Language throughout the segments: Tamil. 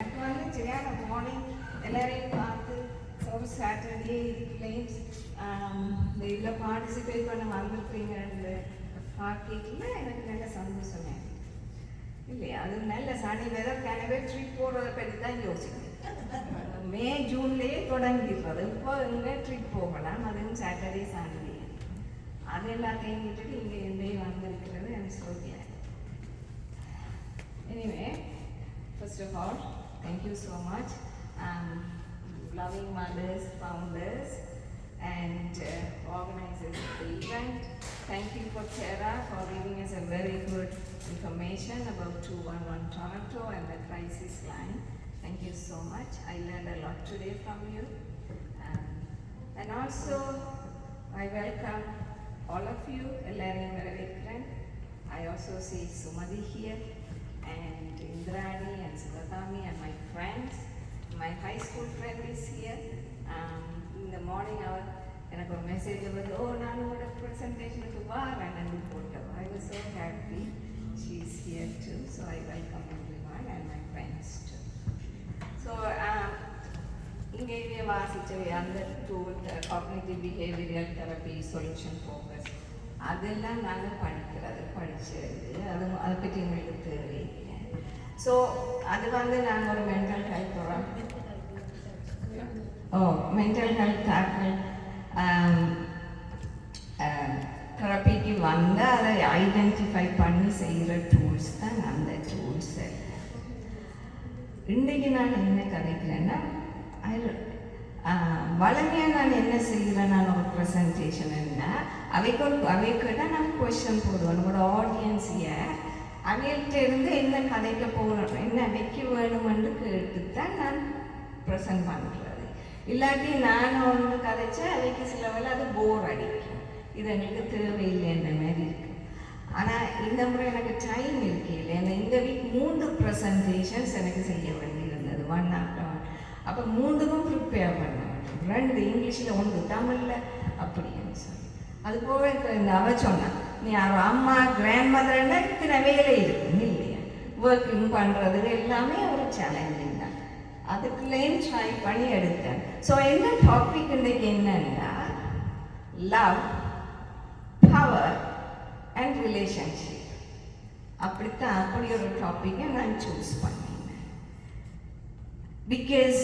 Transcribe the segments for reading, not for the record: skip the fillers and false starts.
எனக்கு வந்து சரியான மார்னிங் எல்லாரையும் பார்த்து ஒரு சாட்டர்டே கிளைம்ஸ் இந்த இதில் பார்ட்டிசிபேட் பண்ண வந்திருக்கீங்கன்னு பார்க்கல எனக்கு நல்ல சந்தோஷமே இல்லையா. அது நல்ல சனி வெதர் கேனவே ட்ரிப் போடுறதை பற்றி தான் யோசிக்கணும். மே ஜூன்லேயே தொடங்கிடுறது. இப்போ இங்கே ட்ரிப் போகலாம், அதுவும் சாட்டர்டே சண்டே. அது எல்லாத்தையும் விட்டுட்டு இங்கே எங்கேயும் வந்திருக்கிறது எனக்கு சொல்லியா. Anyway, first of all, thank you so much. Loving mothers, founders, and organizers of the event. Thank you for Sarah for giving us a very good information about 211 Toronto and the crisis line. Thank you so much. I learned a lot today from you. And also, I welcome all of you. I also see Sumadi here, and Indrani and Sivatami and my friends. My high school friend is here. In the morning, எனக்கு ஒரு மெசேஜ் வந்து நான் உங்களோட ப்ரெசன்டேஷனுக்கு வரேன் போட்டோம். I was so happy she is here too. So I welcome everyone and my friends too. So இங்கே வாசிச்சவை அந்த tool cognitive behavioural therapy solution focus அதெல்லாம் நாங்கள் படித்தது அதை பற்றி எங்களுக்கு தேவையில்லை. ஸோ அது வந்து நாங்கள் ஒரு மென்டல் ஹெல்த் தாக்கல் தெரப்பிக்கு வந்து அதை ஐடென்டிஃபை பண்ணி செய்கிற டூல்ஸ் தான் அந்த டூல்ஸ். இன்றைக்கு நான் என்ன கதைக்கிறேன்னா, வளமையாக நான் என்ன செய்கிறேன், நான் ஒரு ப்ரெசன்டேஷன்னா அவைக்கிட்ட நான் கொஸ்டின் போடுவேன். என்னோட ஆடியன்ஸைய அவைகிட்ட இருந்து என்ன கதைக்க போகிறோம், என்ன வைக்க வேணுமென்று கேட்டு தான் நான் ப்ரெசன்ட் பண்ணுறது. இல்லாட்டி நான் ஒன்று கதைச்சா அவைக்கு சில வேலை அது போர் அடிக்கும், இது எங்களுக்கு தேவையில்லைன்ற மாதிரி இருக்கு. ஆனால் இந்த முறை எனக்கு டைம் இருக்கு இல்லை. இந்த வீக் 3 ப்ரெசன்டேஷன்ஸ் எனக்கு செய்ய வேண்டியிருந்தது, 1 after 1. அப்போ 3க்கும் ப்ரிப்பேர் பண்ண வேண்டும். 2 இங்கிலீஷில் 1 தமிழில் அப்படின்னு சொல்லி. அது போக இந்த அவ சொன்னான், நீ அம்மா கிராண்ட் மதர்னா இத்தனை வேலை இருக்கும் இல்லையா, ஒர்க்கிங் பண்ணுறது எல்லாமே ஒரு சேலஞ்சிங் தான். அதுக்குள்ளேயும் ட்ரை பண்ணி எடுத்தேன். ஸோ என்ன டாபிக் இன்றைக்கு என்னன்னா, லவ், பவர் அண்ட் ரிலேஷன்ஷிப். அப்படித்தான் அப்படி ஒரு டாப்பிக்கை நான் சூஸ் பண்ணினேன். Because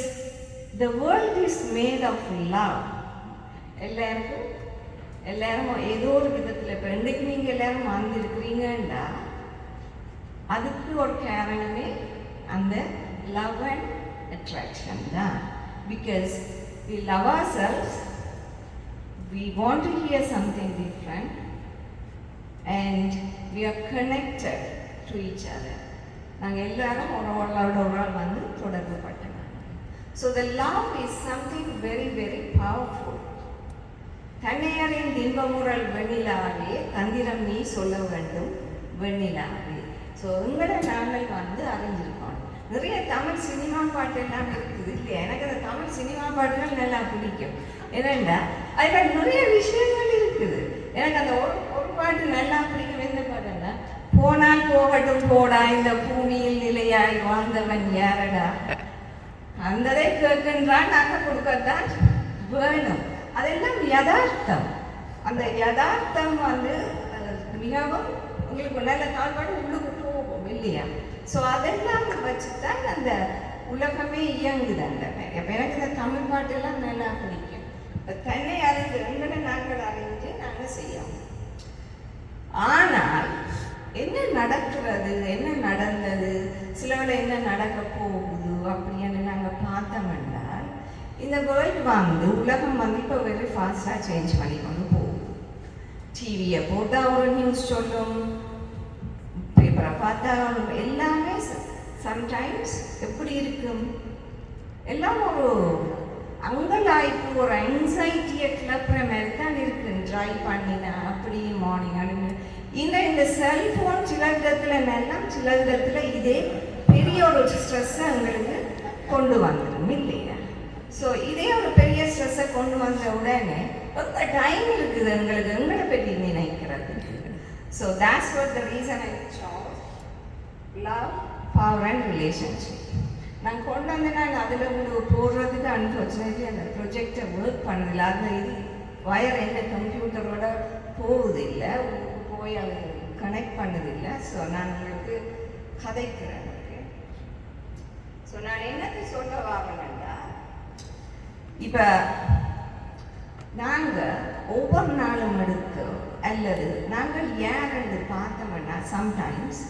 the world is made of love. எல்லாரும் ஏதோ ஒரு விதத்தில் இப்போ இன்றைக்கு நீங்கள் எல்லாரும் வந்திருக்கிறீங்கன்னா அதுக்கு ஒரு காரணமே அந்த லவ் அண்ட் attraction தான். Because we love ourselves, we want to hear something different, and we are connected to each other. நாங்கள் எல்லாரும் ஒரு ஆள் வந்து தொடர்பு பட்டோம். So the love is something very very powerful. தன்னையறின் தின்பமுறல் வெண்ணிலாவே தந்திரம் நீ சொல்ல வேண்டும் வெண்ணிலாவே. ஸோ உங்களை நாங்கள் வந்து அறிஞ்சிருக்கோம். நிறைய தமிழ் சினிமா பாட்டு எல்லாம் இருக்குது இல்லையா. எனக்கு அந்த தமிழ் சினிமா பாட்டுகள் நல்லா பிடிக்கும். ஏன்னா அதில் நிறைய விஷயங்கள் இருக்குது. எனக்கு அந்த ஒரு பாட்டு நல்லா பிடிக்கும். எந்த பாட்டுன்னா, போனால் போகட்டும் போடா இந்த பூமியில் நிலையாய் வாழ்ந்தவன் யாரடா, அந்ததை கேட்கின்றான் நாங்கள் கொடுக்கத்தான் வேணும். அதெல்லாம் யதார்த்தம். அந்த யதார்த்தம் வந்து மிகவும் உங்களுக்கு நல்ல தாழ்பாடு உள்ளுக்கு போகும் இல்லையா. ஸோ அதெல்லாம் வச்சு தான் அந்த உலகமே இயங்குது அந்த மாதிரி. அப்போ எனக்கு இந்த தமிழ் பாட்டெல்லாம் நல்லா பிடிக்கும். தன்னை அறிந்து எங்களை நாங்கள் அறிஞ்சு நாங்கள் செய்யணும். ஆனால் என்ன நடக்கிறது, என்ன நடந்தது, சிலவில் என்ன நடக்க போகுது அப்படின்னு நாங்கள் பார்த்தோம்னால், இந்த வேர்ல்டு வந்து உலகம் வந்து இப்போ வெரி ஃபாஸ்ட்டாக சேஞ்ச் பண்ணி கொண்டு போகும். டிவியை போட்டால் ஒரு நியூஸ் சொல்லும், பேப்பரை பார்த்தா எல்லாமே சம்டைம்ஸ் எப்படி இருக்கும், எல்லாம் ஒரு அங்கலாய்ப்பு, ஒரு ஆங்ஸைட்டியை கிளப்புற மாதிரி தான் இருக்கு. ட்ரை பண்ணினா அப்படி மார்னிங் அனுப்பி இந்த செல்ஃபோன் சில விதத்தில் நல்லா, சில விதத்தில் இதே பெரிய ஒரு ஸ்ட்ரெஸ்ஸை எங்களுக்கு கொண்டு வந்துடும் இல்லையா. ஸோ இதே ஒரு பெரிய ஸ்ட்ரெஸ்ஸை கொண்டு வந்த உடனே ரொம்ப டைம் இருக்குது எங்களுக்கு எங்களை பற்றி நினைக்கிறது. So that's what the reason I chose love, power and relationship. நான் கொண்டு வந்தேன். நான் அதில் உங்களுக்கு போடுறதுக்கு அன்ஃபார்ச்சுனேட்லி அந்த ப்ரொஜெக்டை ஒர்க் பண்ணதில்லை. அந்த இது வயர் என்ன கம்ப்யூட்டரோட போகுதில்லை, உங்களுக்கு போய் அது கனெக்ட் பண்ணதில்லை. ஸோ நான் உங்களுக்கு கதைக்கிறேன். ஓகே, ஸோ நான் என்னது சொல்ல வாங்கினேன்டா, இப்போ நாங்கள் ஒவ்வொரு நாளும் எடுத்து அல்லது நாங்கள் யார் என்று பார்த்தோம்னா sometimes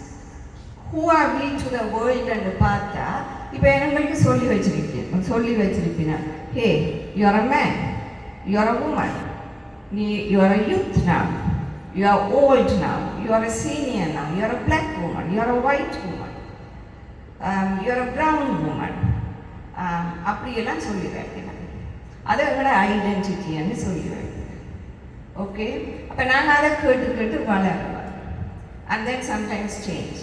who are we to the world என்று பார்த்தா இப்போ எங்களுக்கு சொல்லி வச்சிருப்பீங்க ஹே you are a man, you are a woman, you are a youth now, you are old now, you are a senior now, you are a black woman, you are a white woman, you are a brown woman, அப்படியெல்லாம் சொல்லி வைக்கணும். அது எங்களோட ஐடென்டிட்டின்னு சொல்லி வைக்கணும். ஓகே, அப்போ நாங்கள் அதை கேட்டு வளருவோம். And then sometimes change.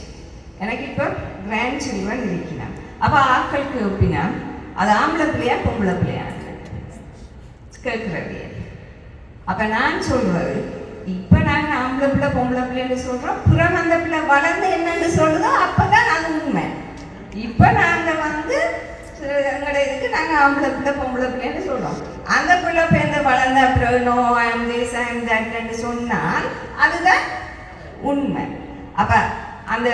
எனக்கு இப்போ கிராண்ட் சில்ட்ரன் இருக்கிறான். அப்போ ஆட்கள் கேட்பினா அது ஆம்பளை பிள்ளையா பொம்பளை பிள்ளையான்னு கேட்குறது. அப்போ நான் சொல்கிறது, இப்போ நாங்கள் ஆம்பளை பிள்ளை பொம்பளை பிள்ளைன்னு சொல்கிறோம். புறம் அந்த பிள்ளை வளர்ந்து என்னென்னு சொல்லுதோ அப்போ தான் அது உண்மை. இப்போ நாங்கள் எங்களோட இதுக்கு நாங்கள் ஆம்பளை பிள்ளை பொம்பளை பிள்ளைன்னு சொல்கிறோம். அந்த பிள்ளை பேருந்து வளர்ந்த அப்புறம் நோ ஐம் திஸ் ஐம் தட்னு சொன்னால் அதுதான் உண்மை. அப்போ அந்த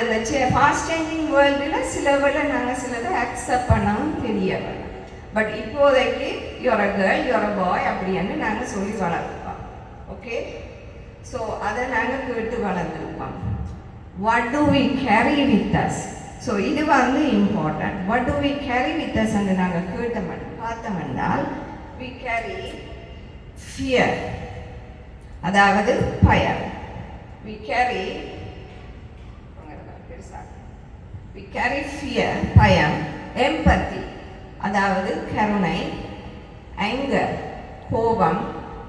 ஃபாஸ்ட் சேஞ்சிங் வேர்ல்டில் சில வேளை நாங்கள் சிலதை அக்செப்ட் பண்ணவும் தெரியவில்லை. பட் இப்போதைக்கு you're a girl, you're a boy அப்படின்னு நாங்கள் சொல்லி வளர்ப்போம். ஓகே, ஸோ அதை நாங்கள் கேட்டு வளர்ந்துருப்போம். What do we carry with us? So இது important. What do we carry with us என்று நாங்கள் பார்த்தோம்னால் வி கேரி ஃபியர், அதாவது பயம். வி கேரி ஃபியர், பயம். எம்பத்தி, அதாவது கருணை. ஆங்கர், கோபம்.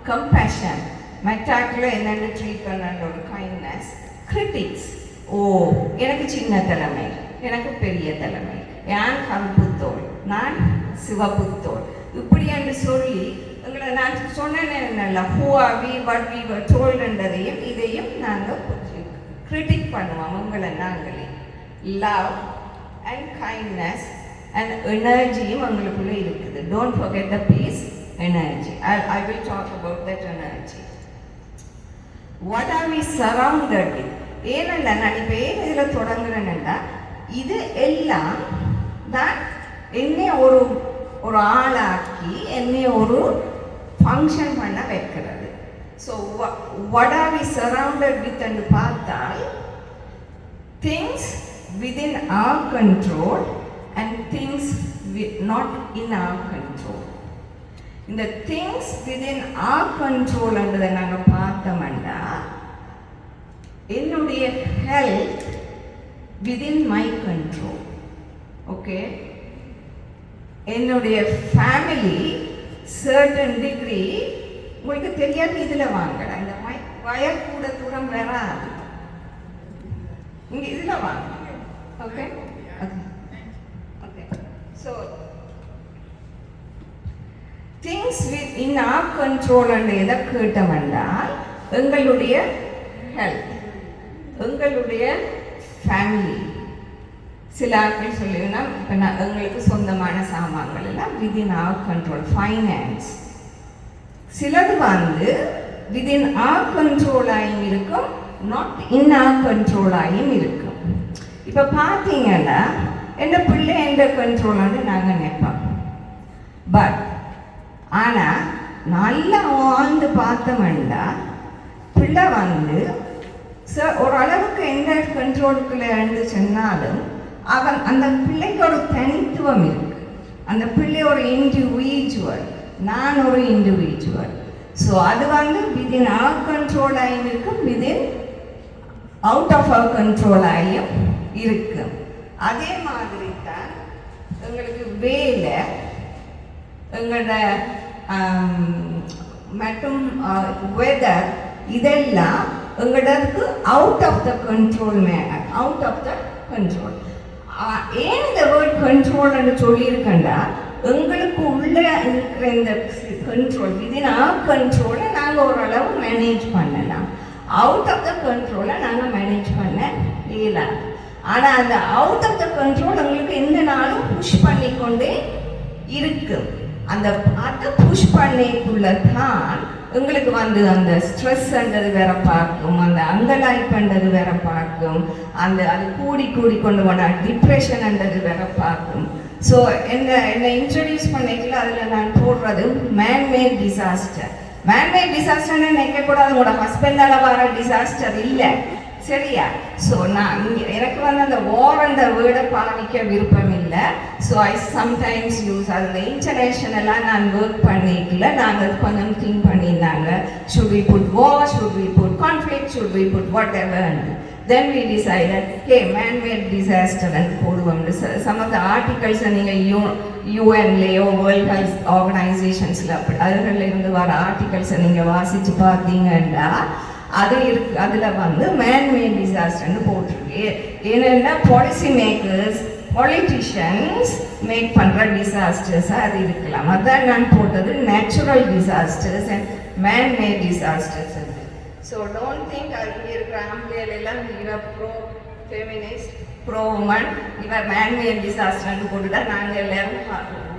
கம்பேஷன், மற்றாக்களை என்னென்னு ட்ரீட் பண்ண ஒரு கைண்ட்னஸ். கிரிட்டிக்ஸ், ஓ எனக்கு சின்ன தலைமை, எனக்கு பெரிய தலைமை, யான் கருப்புத்தோல், நான் சிவப்புத்தோல், இப்படி என்று சொல்லி எங்களை நான் சொன்னேன் who are we what we were டோல்டுன்றதையும் இதையும் நாங்கள் கிரிட்டிக் பண்ணுவோம் உங்களை நாங்களே. லவ் அண்ட் கைண்ட்னஸ் அண்ட் எனர்ஜியும் உங்களுக்குள்ளே இருக்குது. Don't forget the peace, energy. I will talk about that energy. What are we surrounded with? ஏனென்றா நான் இப்போ ஏன் இதில் தொடங்குறேன்னா இது எல்லாம் தான் என்னை ஒரு ஆளாக்கி என்னை ஒரு ஃபங்க்ஷன் பண்ண வைக்கிறது. So what are we surrounded with என்று பார்த்தால் things within our control and things not in our control. இந்த things within our control என்றதை நாங்கள் பார்த்தோம்னா என்னுடைய health within my control. Okay, என்னுடைய ஃபேமிலி சர்டன் டிகிரி உங்களுக்கு தெரியாது. இதில் வாங்கலாம், இந்த வயர் கூட தூரம் வராது, இங்கே இதில் வாங்க. Okay okay so things in our control என்று எதை கேட்டோம்னால் எங்களுடைய ஹெல்த், எங்களுடைய ஃபேமிலி. சில ஆட்கள் சொல்லுங்கன்னா இப்போ எங்களுக்கு சொந்தமான சாமான்கள் எல்லாம் விதின் ஆர் கண்ட்ரோல். ஃபைனான்ஸ் சிலது விதின் ஆர் கண்ட்ரோலாயும் இருக்கும், நாட் இன் ஆர் கண்ட்ரோலாயும் இருக்கும். இப்போ பார்த்தீங்கன்னா எந்த பிள்ளை எந்த கண்ட்ரோலான்னு நாங்கள் நினைப்போம். பட் ஆனால் நல்லா ஆழ்ந்து பார்த்தோம்னா பிள்ளை ஓரளவுக்கு எந்த கண்ட்ரோலுக்குள்ள சொன்னாலும் அவன் அந்த பிள்ளைக்கு ஒரு தனித்துவம் இருக்கு. அந்த பிள்ளை ஒரு இண்டிவிஜுவல், நான் ஒரு இண்டிவிஜுவல். ஸோ அது விதின் அவர் கண்ட்ரோலாயும் இருக்கும், விதின் அவுட் ஆஃப் அவர் கண்ட்ரோலாயும் இருக்கும். அதே மாதிரி தான் எங்களுக்கு வேலை, எங்களோட மற்றும் வெதர், இதெல்லாம் எங்களுக்கு out of the control out of the control. ஏன் இந்த வேர்ட் கண்ட்ரோல்னு சொல்லியிருக்கேன்டா, எங்களுக்கு உள்ள இருக்கிற இந்த கண்ட்ரோல் விதின் ஆர் கண்ட்ரோலை நாங்கள் ஓரளவு மேனேஜ் பண்ணலாம். அவுட் ஆஃப் த கண்ட்ரோலை நாங்கள் மேனேஜ் பண்ண இயலாது. ஆனா அந்த அவுட் ஆஃப் த கண்ட்ரோல் உங்களுக்கு எந்த நாளும் புஷ் பண்ணிக்கொண்டே இருக்கு. அந்த அதை புஷ் பண்ணிக்குள்ள தான் உங்களுக்கு வந்து அந்த ஸ்ட்ரெஸ்ன்றது வேற பார்க்கும், அந்த அங்கலாய்ப்புன்றது வேற பார்க்கும், அந்த அது கூடி கொண்டு போன டிப்ரெஷன்ன்றது வேற பார்க்கும். ஸோ என்னை இன்ட்ரடியூஸ் பண்ணிக்கல அதில் நான் போடுறது மேன்மேட் டிசாஸ்டர். மேன்மேட் டிசாஸ்டர்னு நினைக்கக்கூடாது, உங்களோட ஹஸ்பண்டால் வர டிசாஸ்டர் இல்லை, சரியா? ஸோ நான் எனக்கு வந்து அந்த வார்ன்ற வேர்டை பாவிக்க விருப்பம் இல்லை. ஸோ ஐ சம்டைம்ஸ் யூஸ் அந்த இன்டர்நேஷனலாக நான் ஒர்க் பண்ணிக்கல. நாங்கள் கொஞ்சம் திங்க் பண்ணியிருந்தாங்க, should we put war, should we put conflict, should we put whatever. Then we decided manmade disaster போடுவோம்னு. சம் ஆஃப் த ஆர்டிகல்ஸை நீங்கள் யூஎன்லேயோ வேர்ல்ட் ஹெல்த் ஆர்கனைசேஷன்ஸில் அதுகளில் இருந்து வர ஆர்டிகல்ஸை நீங்கள் வாசித்து பார்த்தீங்கன்னா அது இருக்கு. அதில் வந்து மேன்மேட் டிசாஸ்டர்னு போட்டிருக்கு. ஏன்னா பாலிசி மேக்கர்ஸ், பொலிட்டிஷியன்ஸ் மேக் பண்ணுற டிசாஸ்டர்ஸாக அது இருக்கலாம். அதான் நான் போட்டது natural disasters and man-made disasters. So don't think இங்கே இருக்கிற ஆம்பிளைகள் எல்லாம் இவர் ப்ரோ ஃபெமினிஸ்ட், ப்ரோ உமன், இவர் மேன்மேட் டிசாஸ்டர்னு போட்டுட்டா நாங்கள் எல்லாரும்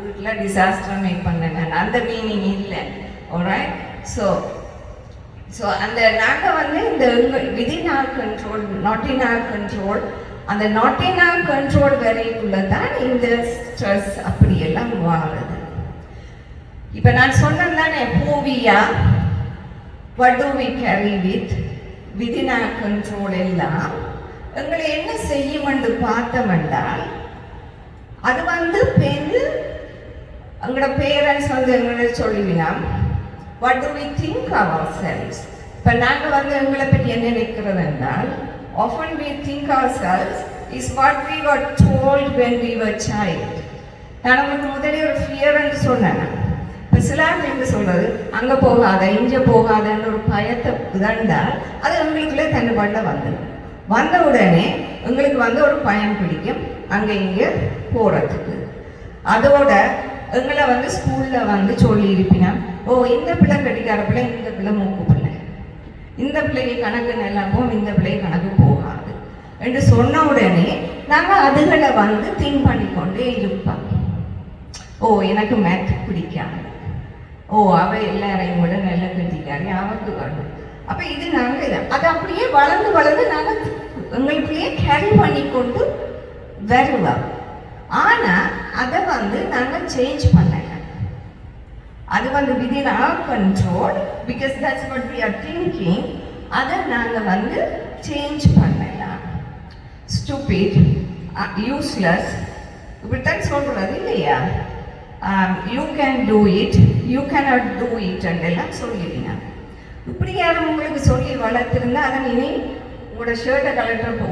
வீட்டில் டிசாஸ்டர் மேக் பண்ணேன். அந்த மீனிங் இல்லை. ஆல்ரைட். ஸோ அந்த நாங்கள் வந்து இந்த within our control, not in our control, அந்த நாட் இன் ஆர் கண்ட்ரோல் வரைக்குள்ள தான் இந்த ஸ்ட்ரெஸ் அப்படியெல்லாம் வாழுது. இப்போ நான் சொன்னேன் தானே, பூவியா what do we carry within our control எல்லாம் எங்களை என்ன செய்யும் என்று பார்த்தோம்னால், அது வந்து எங்களோட பேரண்ட்ஸ் வந்து எங்களை சொல்லுவினா what do we think ourselves. இப்போ நாங்கள் வந்து எங்களை பற்றி என்ன நினைக்கிறது என்றால், often we think ourselves is what we were told when we were child. நான் உங்களுக்கு முதலே ஒரு ஃபியர்ன்னு சொன்னேன். இப்போ சிலர் என்ன சொல்கிறது, அங்கே போகாத இங்கே போகாதன்ற ஒரு பயத்தை தந்தால் அது எங்களுக்குள்ளே தன்னுபாட்டில் வந்துடும். வந்த உடனே எங்களுக்கு வந்து ஒரு பயம் பிடிக்கும் அங்கே இங்கே போகிறதுக்கு. அதோட எங்களை வந்து ஸ்கூலில் வந்து சொல்லி இருப்பினா, ஓ இந்த பிள்ளை கட்டிக்கார பிள்ளை, இந்த பிள்ளை மூக்கு பிள்ளை, இந்த பிள்ளைக்கு கணக்கு நல்லா போகும், இந்த பிள்ளைக்கு கணக்கு போகாது என்று சொன்ன உடனே நாங்கள் அதுகளை வந்து திங்க் பண்ணிக்கொண்டே இருப்போம். ஓ எனக்கு மேத் பிடிக்காது, ஓ அவ எல்லாரையும் விட நல்ல கட்டிக்காரி, அவக்கு வரணும். அப்போ இது நாங்கள் அது அப்படியே வளர்ந்து நாங்கள் எங்களுக்குள்ளேயே கேரி பண்ணிக்கொண்டு வருவோம். ஆனால் அதை வந்து நாங்கள் சேஞ்ச் பண்ணல. அது வந்து within our control, because that's what we are thinking. அதை நாங்கள் வந்து சேஞ்ச் பண்ணலாம். ஸ்டூபிட், யூஸ்லெஸ், இப்படித்தான் சொல்கிறது இல்லையா? You can do it, you cannot do it எல்லாம் சொல்லிடுங்க. இப்படி யாரும் உங்களுக்கு சொல்லி வளர்த்துருந்தா அதை இனி உங்களோட ஷர்ட்டை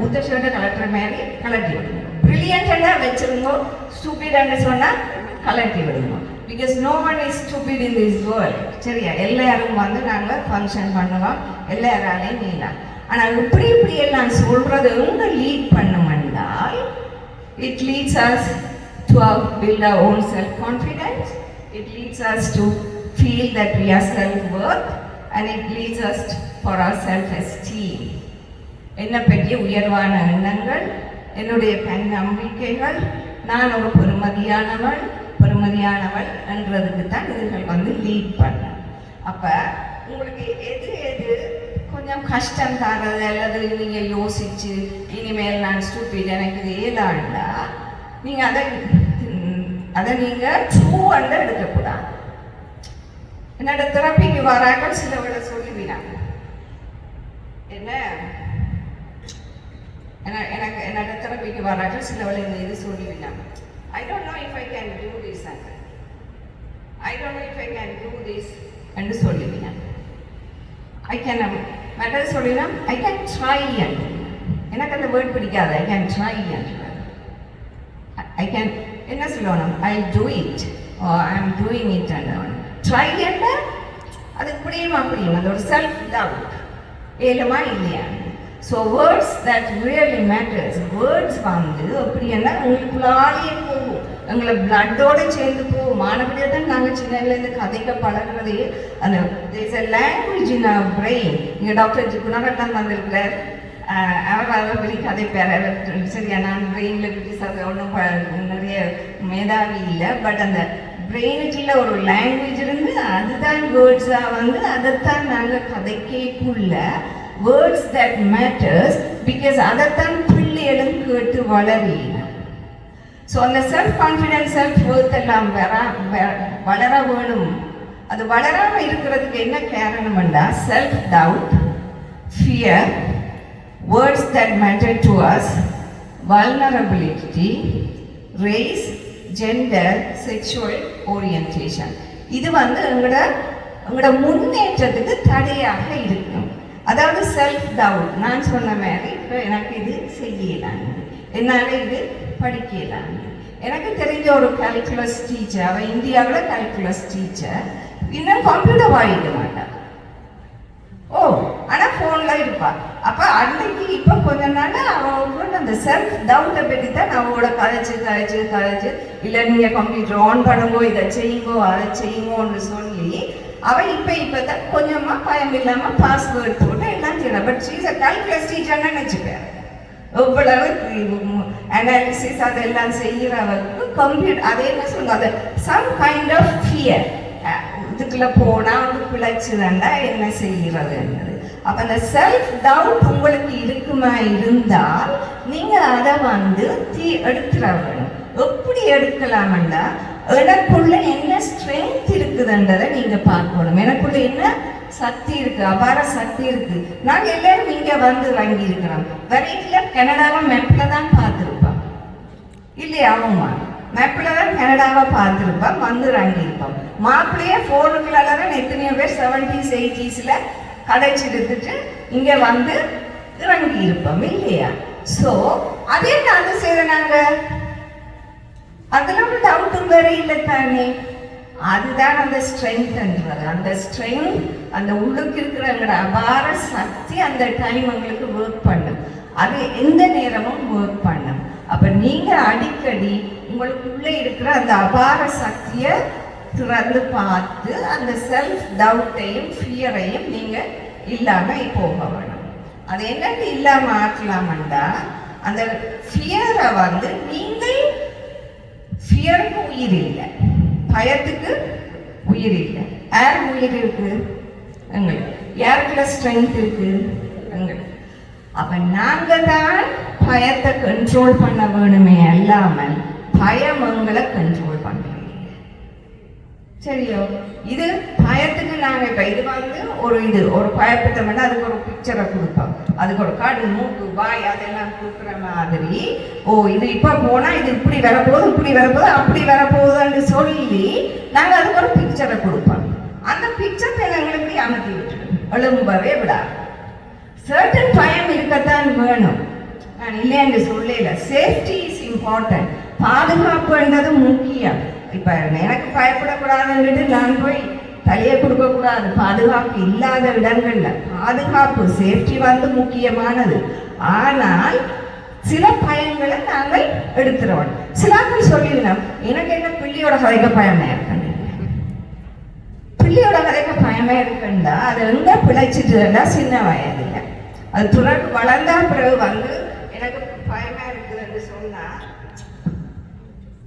உத்த ஷர்ட்டை கலட்டுற மாதிரி கலட்டி விடுங்க. பிரில்லியன்டாக வச்சுருங்கோ, ஸ்டூபிடான்னு சொன்னால் கலட்டி விடுங்க. Because no one is stupid in this world. சரியா? எல்லாரும் வந்து நாங்கள் ஃபங்க்ஷன் பண்ணுவோம், எல்லாராலையும் நீலாம். ஆனால் இப்படி எல்லாம் சொல்கிறது எங்கே லீட் பண்ணும் என்றால், it leads us to build our own self-confidence, it leads us to feel that we are self-worth, and it leads us for our self-esteem. என்னை பற்றிய உயர்வான எண்ணங்கள், என்னுடைய நம்பிக்கைகள், நான் ஒரு பெருமதியானவள் என்றதுக்கு தான் இதுகள் வந்து லீட் பண்ண. அப்போ உங்களுக்கு எது கொஞ்சம் கஷ்டம் தரது அல்லது நீங்கள் யோசிச்சு இனிமேல் நான் ஸ்டூபிட் எனக்கு இது ஏதாண்டா, நீங்கள் அதை நீங்கள் ட்ரூ அண்ட் எடுக்கக்கூடாது. என்னோட தெரப்பிக்கு வராங்க சில விட சொல்லுவீனாங்க, எனக்கு என்னோட தெரப்பிக்கு வராங்க சில வேலை இந்த இது சொல்லுவீனாங்க, I don't know if I can do this, I don't know if I can do this என்று சொல்லுவீனாங்க. I can மெட்டர் சொல்லினா I can try and எனக்கு அந்த வேர்ட் பிடிக்காது. I can try and I can என்ன சொல்லணும், I'll do it or I'm doing it and try and அது இப்படியும் அப்படியும் அது ஒரு செல்ஃப் டவுட் ஏழுமா இல்லையா. So words that really matters. Words வந்து அப்படின்னா உங்களுக்குள்ளாலேயே போகும், எங்களை பிளட்டோடு சேர்ந்து போகும். மாணவர்களே தான் நாங்கள் சின்னலேருந்து கதைக்க பழகிறதே அந்த there's a language in our brain. இங்கே டாக்டர் குணகட்டன் வந்திருக்கிறார், அவர் அதை பற்றி கதைப்பார். சரியா, நான் பிரெயினில் பற்றி ஒன்றும் நிறைய மேதாவி இல்லை. பட் அந்த பிரெயினுக்குள்ள ஒரு லாங்குவேஜ் இருந்து அதுதான் வேர்ட்ஸாக வந்து அதைத்தான் நாங்கள் கதைக்குள்ள வேர்ட்ஸ் தட் மேட்டர்ஸ் பிகாஸ் அதைத்தான் பிள்ளைகளும் கேட்டு வளரீங்க. ஸோ அந்த செல்ஃப் கான்ஃபிடென்ஸ் செல்ஃப் ஒர்த் எல்லாம் வளர வேணும். அது வளராமல் இருக்கிறதுக்கு என்ன காரணம்னா self doubt, fear, words that matter to us, vulnerability, race, gender, sexual orientation. இது வந்து உங்களோட முன்னேற்றத்துக்கு தடையாக இருக்கும். அதாவது செல்ஃப் டவுட், நான் சொன்ன மாதிரி இப்போ எனக்கு இது செய்யலாம், என்னால் இது படிக்கலாம். எனக்கு தெரிஞ்ச ஒரு கால்குலஸ் டீச்சர், அவள் இந்தியாவில் கால்குலஸ் டீச்சர், இன்னும் கம்ப்யூட்டர் வாங்கிக்க மாட்டாள். ஓ, ஆனால் ஃபோனில் இருப்பாள். அப்போ அன்னைக்கு இப்போ கொஞ்ச நாள் அவங்களுக்கு அந்த செல்ஃப் டவுட்டை பற்றி தான் அவங்களோட கதைச்சு இல்லை நீங்கள் கம்ப்யூட்டர் ஆன் பண்ணுங்கோ, இதை செய்யுங்கோ அதை செய்யுங்கோன்னு சொல்லி அவள் இப்போ தான் கொஞ்சமாக பயம் இல்லாமல் பாஸ்வேர்ட் போட்டு எல்லாம் செய்யலாம். பட் ஷீஸ் அ கால்குலஸ் டீச்சர்னு நினச்சிப்பேன். எவ்வளவு அனாலிசிஸ் அதெல்லாம் செய்கிறவருக்கு கம்ப்யூட்டர் அதை என்ன சொல்லுங்க, அது சம் கைண்ட் ஆஃப் ஃபியர். இதுக்குள்ள போனால் வந்து பிழைச்சுதாண்டா என்ன செய்கிறதுன்றது. அப்போ அந்த செல்ஃப் டவுட் உங்களுக்கு இருக்குமா இருந்தால் நீங்கள் அதை வந்து எடுத்துட வேணும். எப்படி எடுக்கலாம்டா, எனக்குள்ள என்ன ஸ்ட்ரென்த் இருக்குதுன்றதை நீங்கள் பார்க்கணும். எனக்குள்ள என்ன சக்தி இருக்கு, அபார சக்தி இருக்கு. நாங்கள் எல்லாரும் இங்கே வந்து வாங்கி இருக்கிறோம். வெரைட்டியில் கனடாவில் மேப்பில் தான் பார்த்துருப்போம் இல்லையா? ஆமாம்மா, மேப்பில் தான் கனடாவை பார்த்துருப்போம், வந்து இறங்கியிருப்போம். மாப்பிள்ளையே ஃபோனுக்குள்ளால தான் எத்தனையோ பேர் 70s 80s கதைச்சிருந்துட்டு இங்கே வந்து இறங்கி இருப்போம் இல்லையா? ஸோ அதே நாங்கள் செய்த நாங்கள் அதில் ஒரு டவுட்டும் வேற இல்லை தானே. அதுதான் அந்த ஸ்ட்ரென்த்ன்றது. அந்த ஸ்ட்ரென்த், அந்த உள்ளுக்கு இருக்கிற அபார சக்தி அந்த டைம் உங்களுக்கு ஒர்க் பண்ணும். அது எந்த நேரமும் ஒர்க் பண்ணும். அப்போ நீங்கள் அடிக்கடி உங்களுக்குள்ளே இருக்கிற அந்த அபார சக்தியை திறந்து பார்த்து அந்த செல்ஃப் டவுட்டையும் ஃபியரையும் நீங்கள் இல்லாமல் போக வேணும். அது என்னன்னு இல்லாமல் ஆக்கலாம்டா, அந்த ஃபியரை வந்து நீங்கள் ஃபியருக்கு உயிர் இல்லை, பயத்துக்கு உயிர் இல்லை. யாருக்கு உயிர் இருக்கு? எங்களுக்கு. யாருக்குள்ள ஸ்ட்ரென்த் இருக்கு? எங்களுக்கு. அப்ப நாங்க தான் பயத்தை கண்ட்ரோல் பண்ண வேணுமே அல்லாமல் பயம் எங்களை கண்ட்ரோல் பண்ணுறீங்க. சரியோ? இது பயத்துக்கு நாங்கள் இப்போ இது வந்து ஒரு பயப்பட்டோம்னா அதுக்கு ஒரு பிக்சரை கொடுப்போம், அதுக்கு ஒரு கண் மூக்கு வாய் அதெல்லாம் கொடுக்குற மாதிரி. ஓ, இது இப்போ போனால் இது இப்படி வரப்போகுது, இப்படி வரப்போகுது, அப்படி வரப்போகுதுன்னு சொல்லி நாங்கள் அதுக்கு ஒரு பிக்சரை கொடுப்போம். அந்த பிக்சர் எங்களுக்கு அமர்த்தி விட்டுடும், எழும்பவே விடாது. சர்டன் பயம் இருக்கத்தான் வேணும், நான் இல்லைன்னு சொல்லல. Safety is important. பாதுகாப்புன்றது முக்கியம். இப்போ எனக்கு பயப்படக்கூடாதுன்னுட்டு நான் போய் தலையை கொடுக்கக்கூடாது. பாதுகாப்பு இல்லாத இடங்கள்ல பாதுகாப்பு சேஃப்டி வந்து முக்கியமானது. ஆனால் சில பயங்களை நாங்கள் எடுத்துருவோம். சிலாக்கள் சொல்லிடலாம், எனக்கு என்ன பிள்ளையோட கதைக்க பயமே இருக்கேன், பிள்ளையோட கதைக்க பயமே இருக்குண்டா அது எங்க பிழைச்சிட்டுன்னா சின்ன வயதில். அது துறக்கு வளர்ந்தா பிறகு வந்து எனக்கு பயமா இருக்குதுன்னு சொன்னா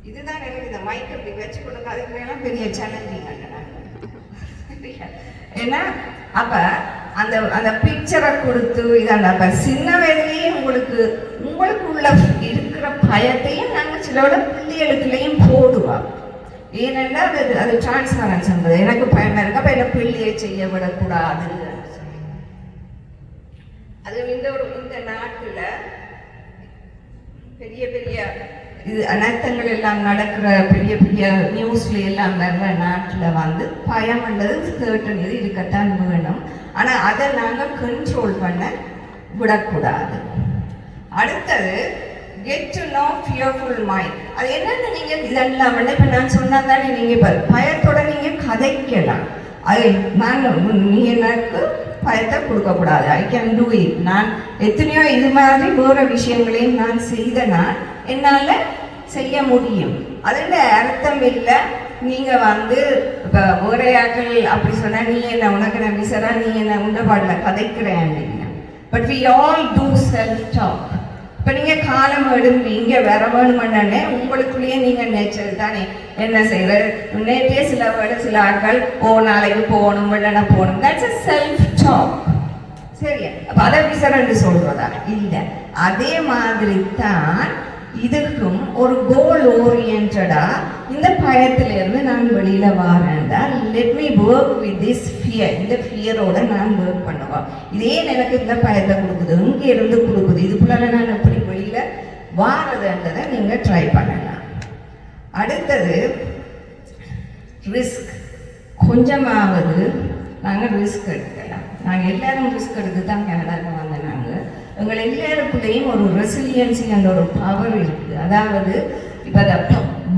இதுதான் எனக்கு இந்த மைக் இப்படி வச்சு கொடுக்க அதுக்குலாம் பெரிய சேலஞ்சிங். ஏன்னா அப்ப அந்த அந்த பிக்சரை கொடுத்து இதாண்ட அப்ப சின்ன வயதிலேயே உங்களுக்குள்ள இருக்கிற பயத்தையும் நாங்கள் சிலோட பிள்ளைகளுக்குள்ளேயும் போடுவோம். ஏனென்னா அது டிரான்ஸ்பரன்ஸ் என்பது எனக்கு பயமா இருக்கு, அப்ப என்ன பிள்ளையை செய்ய விடக்கூடாது. அது இந்த நாட்டுல பெரிய பெரிய இது அனர்த்தங்கள் எல்லாம் நடக்கிற பெரிய பெரிய நியூஸ்ல எல்லாம் வர்ற நாட்டில் வந்து பயம் அல்லது சர்டன் இது இருக்கத்தான் வேணும். ஆனால் அதை நாங்கள் கண்ட்ரோல் பண்ண விடக்கூடாது. அடுத்தது get to know fearful mind. அது என்னென்னு நீங்கள் இதெல்லாம் இப்போ நான் சொன்னால் தானே நீங்கள் இப்போ பயத்தோட நீங்கள் கதைக்கலாம். அது நீ எனக்கு பயத்தை கொடுக்கக்கூடாது. ஐ கேன் டூ இட். நான் எத்தனையோ இது மாதிரி வேறு விஷயங்களையும் நான் செய்தனா என்னால் செய்ய முடியும். அதில் அர்த்தம் இல்லை நீங்கள் வந்து இப்போ வேறையாக்கள் அப்படி சொன்னால் நீ என்ன உனக்கு நான் விசரா நீ என்ன உண்டபாடில் கதைக்கிறேன் அப்படின்னா but we all do self talk. இப்போ நீங்கள் காலம் எடுங்க இங்கே வர வேணுமென்னே உங்களுக்குள்ளேயே நீங்கள் நேச்சர் தானே என்ன செய்கிற நேற்றே சில சில ஆட்கள் நாளைக்கு போகணும் இல்லைன்னா போகணும், தட்ஸ் அ செல்ஃப் டாக். சரியா? அப்போ அதை விசரண்டு சொல்கிறதா இல்லை. அதே மாதிரி தான் இதுக்கும் ஒரு கோல் ஓரியன்டா இந்த பயத்திலிருந்து நான் வெளியில வாரேன்டா, let me work with this fear, இந்த ஃபியரோட நான் ஒர்க் பண்ணுவேன். இதே எனக்கு இந்த பயத்தை கொடுக்குது, இங்கே இருந்து கொடுக்குது, இதுக்குள்ள நான் எப்படி வெளியில வாரதுன்றதை நீங்க ட்ரை பண்ணலாம். அடுத்தது ரிஸ்க். கொஞ்சமாவது நாங்கள் ரிஸ்க் எடுக்கலாம். நாங்கள் எல்லாரும் ரிஸ்க் எடுத்து தான் கனடாவுக்கு வந்தோம். நாங்கள் எங்கள் எல்லாருக்குள்ளேயும் ஒரு ரெசிலியன்சி என்ற ஒரு பவர் இருக்குது. அதாவது இப்போ அதை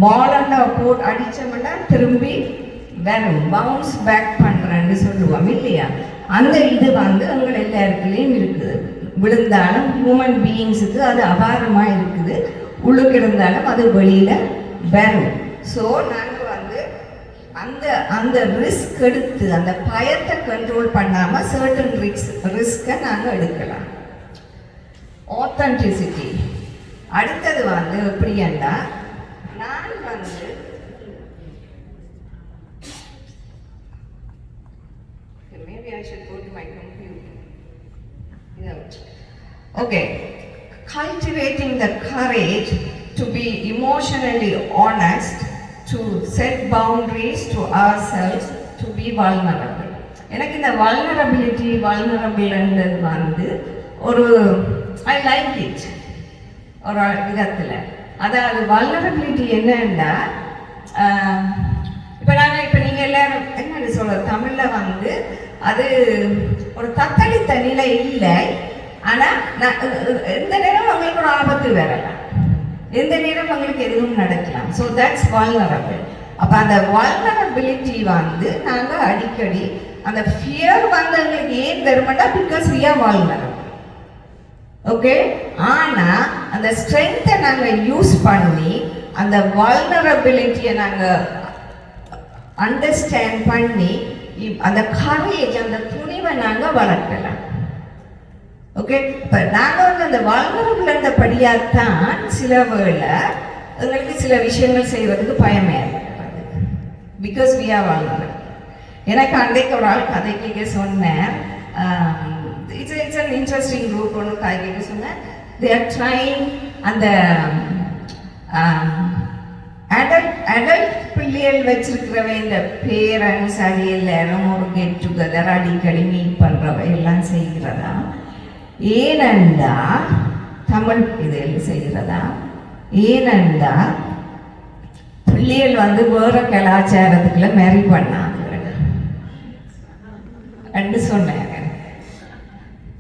பாலண்டா போட்டு அடித்தோம்னா திரும்பி வரும், பவுன்ஸ் பேக் பண்ணுறேன்னு சொல்லுவோம் இல்லையா? அந்த இது வந்து எங்கள் எல்லாருக்குள்ளேயும் இருக்குது. விழுந்தாலும் ஹியூமன் பீயிங்ஸுக்கு அது அபாரமாக இருக்குது, உள்ளுக்கு இருந்தாலும் அது வெளியில் வரும். ஸோ நாங்கள் வந்து அந்த அந்த ரிஸ்க் எடுத்து அந்த பயத்தை கண்ட்ரோல் பண்ணாமல் சர்டன் ரிஸ்கை நாங்கள் எடுக்கலாம். ஆத்தென்டிசிட்டி. அடுத்தது வந்து எப்படின்னா நான் வந்து maybe I should go to my computer. Okay, cultivating the courage to be emotionally honest, to set boundaries to ourselves, to be vulnerable. எனக்கு இந்த vulnerable வந்து ஒரு ஐ லைக் இட் ஒரு விதத்தில். அதாவது வல்னரபிலிட்டி என்னன்னா இப்போ நீங்கள் எல்லாரும் என்னென்னு சொல்கிற தமிழில் வந்து அது ஒரு தத்தளித்த நிலை இல்லை. ஆனால் எந்த நேரம் உங்களுக்கு ஒரு ஆபத்து வரலாம், எந்த நேரம் உங்களுக்கு எதுவும் நடக்கலாம். So that's vulnerable. அப்போ அந்த வல்னரபிலிட்டி வந்து நாங்கள் அடிக்கடி அந்த ஃபியர் வந்து எங்களுக்கு ஏன் தருமாட்டா, because we are vulnerable. Okay, ஆனால் அந்த ஸ்ட்ரென்த்தை நாங்கள் யூஸ் பண்ணி அந்த வல்னரபிலிட்டியை நாங்கள் அண்டர்ஸ்டாண்ட் பண்ணி அந்த கரேஜ், அந்த துணிவை நாங்கள் வளர்க்கலாம். ஓகே, இப்போ நாங்கள் வந்து அந்த வல்னரபிள்ன்றபடியாக தான் சில வேளை எங்களுக்கு சில விஷயங்கள் செய்வதற்கு பயமே இருக்கிறது, பிகாஸ் வி ஆர் வல்னரபிள். எனக்கு அன்றைக்கு ஒரு ஆள் கதை கேட்க சொன்னேன். It's an interesting group. ஒன்று காய்கறி சொன்னேன். They are trying அந்த adult பிள்ளைகள் வச்சிருக்கிறவ இந்த பேரண்ட்ஸ் அது எல்லாரும் ஒரு கெட் டுகெதர் அடிக்கடி மீட் பண்ணுறவ எல்லாம் செய்கிறதா. ஏனண்டா தமிழ் இதில் செய்கிறதா, ஏனண்டா பிள்ளைகள் வந்து வேற கலாச்சாரத்துக்குள்ள மேரி பண்ணாங்க என்று சொன்னாங்க.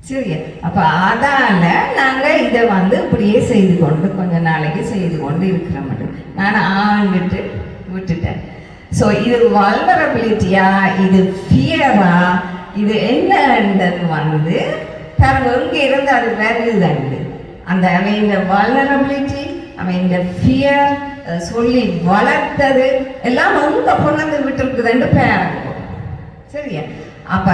சரியா? அப்போ அதால் நாங்கள் இதை வந்து இப்படியே செய்து கொண்டு கொஞ்ச நாளைக்கு செய்து கொண்டு இருக்கிற மட்டும் நான் ஆண்டுட்டு விட்டுட்டேன். ஸோ இது வல்னரபிலிட்டியா, இது ஃபியரா, இது என்னன்றது வந்து பாருங்க எங்கே இருந்து அது வருதுண்டு. அந்த அவன் இந்த வல்னரபிலிட்டி, அவன் இந்த ஃபியர் சொல்லி வளர்த்தது எல்லாம் எங்கே கொண்டு விட்டுருக்குதுன்னு பாருங்க. சரியா? அப்போ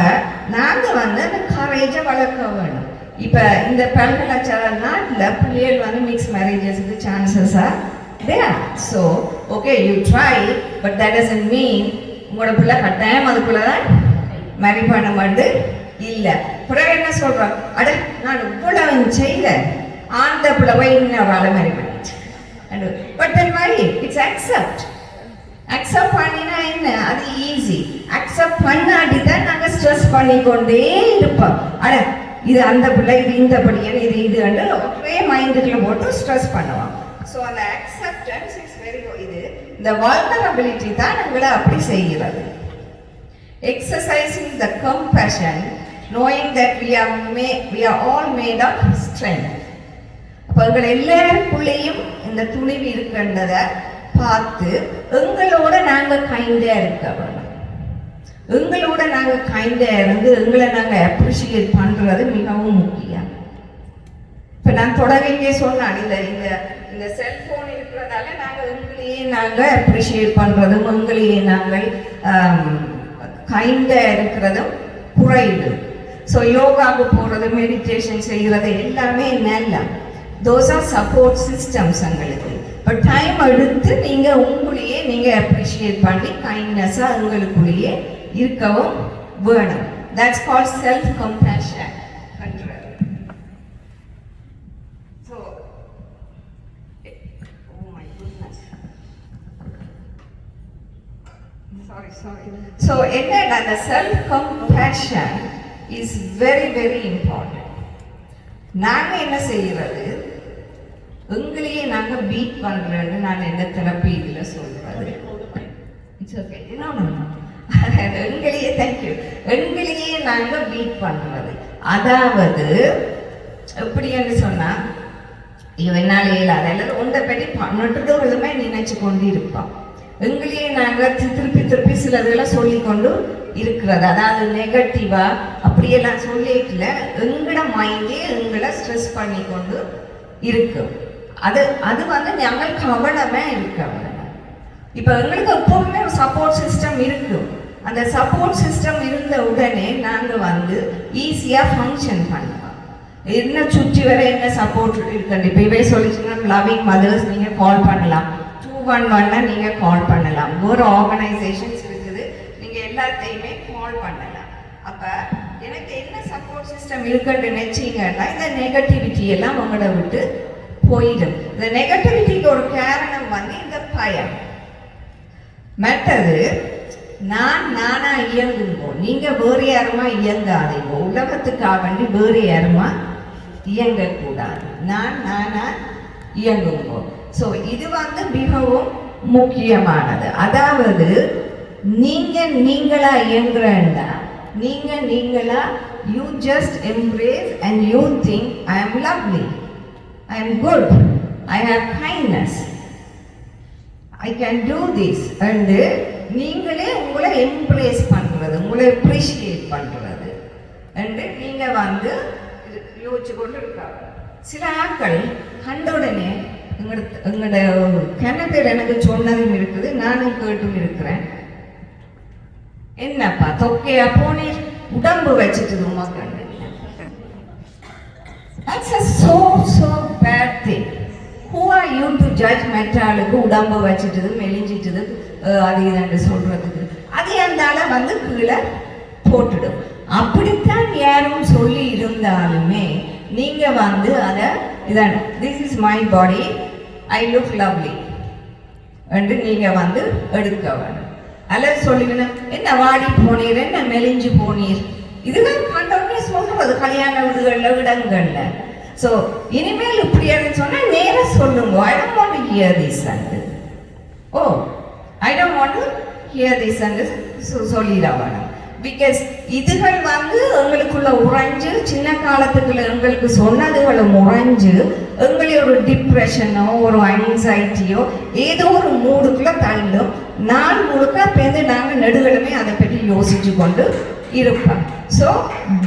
நாங்கள் வந்து அந்த கரேஜை வளர்க்க வேணும். இப்போ இந்த பல்கலாச்சார நாட்டில் பிள்ளைகள் வந்து mix மேரேஜஸ்க்கு சான்சஸாக there. So, okay, you try, but that doesn't mean உங்களோட பிள்ளை கட்டாயம் அதுக்குள்ள தான் மேரி பண்ண மாட்டேன் இல்லை. பிறகு என்ன சொல்கிறோம், அட நான் இவ்வளவு செய்த அந்த பிள்ளை இன்னொரு ஆளை மேரி பண்ணிச்சு. But then why it's accept பண்ணினா என்ன, அது ஈஸி. அக்செப்ட் பண்ணாட்டி தான் நாங்கள் ஸ்ட்ரெஸ் பண்ணிக்கொண்டே இருப்போம். அட இது அந்த பிள்ளை, இது இந்த படிக்கணும், இது ஒரே மைண்டுக்குள்ள போட்டு ஸ்ட்ரெஸ் பண்ணுவோம். ஸோ அந்த அக்செப்டன்ஸ் இஸ் வெரி இது இந்த வல்னரபிலிட்டி தான் எங்களை அப்படி செய்கிறது. Exercising the compassion, knowing that we are all made of strength. அப்போ எங்கள் எல்லாருக்குள்ளேயும் இந்த துணிவு இருக்கின்றதை பார்த்து எங்களோட நாங்கள் கைண்டாக இருக்க வேணும். எங்களோட நாங்கள் கைண்டாக இருந்து எங்களை நாங்கள் அப்ரிஷியேட் பண்ணுறது மிகவும் முக்கியம். இப்போ நான் தொடங்கியே சொன்னேன், இந்த செல்ஃபோன் இருக்கிறதால நாங்கள் எங்களையே நாங்கள் அப்ரிஷியேட் பண்ணுறதும் எங்களையே நாங்கள் கைண்டாக இருக்கிறதும் குறையுது. ஸோ யோகாவுக்கு போகிறது, மெடிடேஷன் செய்கிறது எல்லாமே நல்ல. தோஸ் ஆர் சப்போர்ட் சிஸ்டம்ஸ் எங்களுக்கு. இப்போ டைம் எடுத்து நீங்கள் உங்களையே நீங்கள் அப்ரிஷியேட் பண்ணி கைண்ட்னஸாக உங்களுக்குள்ளேயே இருக்கவும் வேணும். That's called self compassion. So, the self-compassion is very, very important. நாங்கள் என்ன செய்கிறது, எங்களையே நாங்கள் பீட் பண்ணுறேன்னு நான் என்ன தெரப்பி இதில் சொல்கிறது. இட்ஸ் ஓகே, எங்களையே தேங்க்யூ, எங்களையே நாங்கள் பீட் பண்ணுறது. அதாவது எப்படின்னு சொன்னால், இவனால இயலாத எல்லாரும் உண்டை பற்றி பண்ணிட்டுமே நினைச்சு கொண்டு இருப்பான். எங்களையே நாங்கள் திருப்பி திருப்பி சிலதெல்லாம் சொல்லிக்கொண்டு இருக்கிறது. அதாவது நெகட்டிவா அப்படியெல்லாம் சொல்லிக்கல, எங்களோட மைண்டே எங்களை ஸ்ட்ரெஸ் பண்ணி கொண்டு இருக்கும். அது அது வந்து நாங்கள் கவனமே இருக்க. இப்போ எங்களுக்கு எப்பவுமே ஒரு சப்போர்ட் சிஸ்டம் இருக்கும். அந்த சப்போர்ட் சிஸ்டம் இருந்த உடனே நாங்கள் வந்து ஈஸியாக ஃபங்க்ஷன் பண்ணுவோம். என்ன சுற்றி வர என்ன சப்போர்ட் இருக்கு. இப்போ இவை சொல்லிச்சுன்னா லவ்விங் மதர்ஸ் நீங்கள் கால் பண்ணலாம், 211 நீங்கள் கால் பண்ணலாம். ஒரு ஆர்கனைசேஷன்ஸ் இருக்குது, நீங்கள் எல்லாத்தையுமே கால் பண்ணலாம். அப்போ எனக்கு என்ன சப்போர்ட் சிஸ்டம் இருக்குன்னு நினைச்சிங்கன்னா இந்த நெகட்டிவிட்டி எல்லாம் உங்களை விட்டு போயிடும். இந்த நெகட்டிவிட்டிக்கு ஒரு காரணம் வந்து இந்த பயம். மற்றது நானா இயங்குங்கோ, நீங்கள் வேறு யாருமா இயங்காதீங்கோ. உலகத்துக்காக வேண்டி வேறு யாருமா இயங்கக்கூடாது. நானா இயங்குங்கோ. ஸோ இது வந்து மிகவும் முக்கியமானது. அதாவது நீங்களா இயங்குறா, நீங்களா you just embrace and you think I ஆம் லவ்லி, ஐ ஆம் good, I have kindness, I can do this. And நீங்களே உங்களை எம்ப்ரேஸ் பண்ணுறது, உங்களை அப்ரிஷியேட் பண்ணுறது அண்டு நீங்கள் வந்து யோசிச்சு கொண்டு இருக்காங்க. சில ஆட்கள் கண்ட உடனே எங்களோட கிணத்துல எனக்கு சொன்னதும் இருக்குது, நானும் கேட்டும் இருக்கிறேன். என்னப்பா தொக்கையா போனீர், உடம்பு வச்சுட்டு உமா கண்டு. That's a so bad thing. Who are you to judge மெட்டாளுக்கு உடம்பு வச்சுட்டு மெலிஞ்சிட்டு அது இதுன்னு சொல்றதுக்கு? அது அந்தால வந்து கீழே போட்டுடும். அப்படித்தான் யாரும் சொல்லி இருந்தாலுமே நீங்க வந்து அதை இதான் this is my body, I look lovely என்று நீங்க வந்து எடுக்க வேணும். அல்லது சொல்லுவீங்கன்னா என்ன வாடி போனீர், என்ன மெலிஞ்சு போனீர், இதுதான் கண்டவனே சொல்றது கல்யாண வீடுகள்ல இடங்கள்ல. ஸோ இனிமேல் இப்படியான்னு சொன்னா நேர சொல்லுங்க. I don't want to hear this and I don't want to hear this and சொல்லிட வேணும். பிகாஸ் இதுகள் வந்து எங்களுக்குள்ள உறைஞ்சு சின்ன காலத்துக்குள்ள எங்களுக்கு சொன்னதுகளை உறைஞ்சு எங்களை ஒரு டிப்ரெஷனோ ஒரு ஆங்ஸைட்டியோ ஏதோ ஒரு மூடுக்குள்ள தள்ளும். நாள் முழுக்க பேருந்து நாங்கள் நெடுகளுமே அதை பற்றி யோசிச்சு கொண்டு இருப்போம். So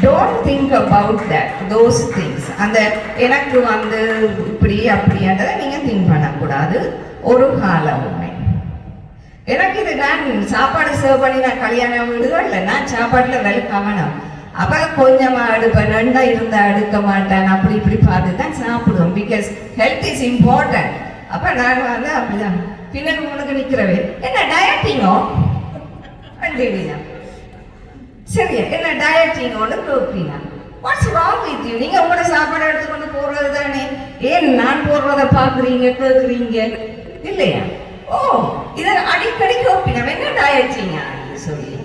don't think about that those things. அந்த எனக்கு வந்து இப்படி அப்படின்றதை நீங்கள் திங்க் பண்ணக்கூடாது. ஒரு கால உண்மை எனக்கு இது நான் சாப்பாடு சர்வ் பண்ணி நான் கல்யாண வீடுகள் இல்லை, நான் சாப்பாட்டில் வேலை கவனம். அப்போ கொஞ்சமாக எடுப்பேன், ரெண்டாக இருந்தால் எடுக்க மாட்டேன், அப்படி இப்படி பார்த்து தான் சாப்பிடுவோம். Because health is important. அப்போ நான் வந்து அப்படிதான் பின்னுக்கு முன்னுக்கு நிற்கிறவே என்ன டயட்டிங்கோ கண்டிப்பா சரியா என்ன டயட்டிங்கோன்னு கேட்பீங்க. What's wrong with you? நீங்கள் உங்களோட சாப்பாடு எடுத்துக்கொண்டு போடுறது தானே, ஏன் நான் போடுறத பார்க்குறீங்க கேட்குறீங்க இல்லையா? ஓ இதை அடிக்கடி கேட்பீங்க என்ன டயட்டிங்க சொல்லி.